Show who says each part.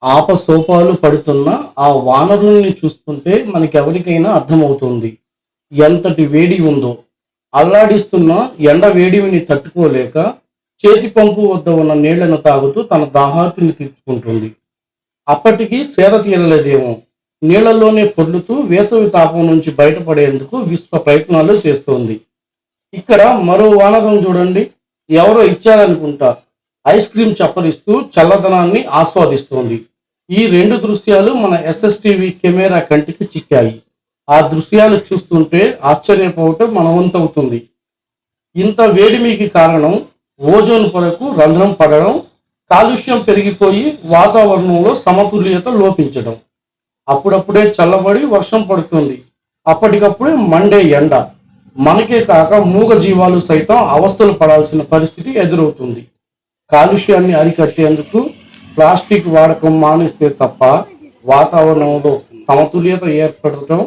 Speaker 1: ఆపసోపాలు పడుతున్న ఆ వానరుల్ని చూస్తుంటే మనకెవరికైనా అర్థమవుతుంది ఎంతటి వేడి ఉందో. అల్లాడిస్తున్న ఎండ వేడిమిని తట్టుకోలేక చేతి పంపు వద్ద ఉన్న నీళ్లను తాగుతూ తన దాహార్తిని తీర్చుకుంటుంది. అప్పటికి సేద తీరలేదేమో. నీళ్లలోనే పొర్లుతూ వేసవి తాపం నుంచి బయటపడేందుకు విశ్వ ప్రయత్నాలు చేస్తోంది. ఇక్కడ మరో వానరం చూడండి. ఎవరో ఇచ్చారనుకుంటా ఐస్ క్రీమ్ చప్పరిస్తూ చల్లదనాన్ని ఆస్వాదిస్తోంది. ఈ రెండు దృశ్యాలు మన ఎస్ఎస్టీవీ కెమెరా కంటికి చిక్కాయి. ఆ దృశ్యాలు చూస్తుంటే ఆశ్చర్యపోవటం మనవంతవుతుంది. ఇంత వేడిమికి కారణం ఓజోన్ పొరకు రంధ్రం పడడం, కాలుష్యం పెరిగిపోయి వాతావరణంలో సమతుల్యత లోపించడం. అప్పుడప్పుడే చల్లబడి వర్షం పడుతుంది, అప్పటికప్పుడే మండే ఎండ. మనకే కాక మూగ జీవాలు సైతం అవస్థలు పడాల్సిన పరిస్థితి ఎదురవుతుంది. కాలుష్యాన్ని అరికట్టేందుకు ప్లాస్టిక్ వాడకం మానేస్తే తప్ప వాతావరణంలో సమతుల్యత ఏర్పడటం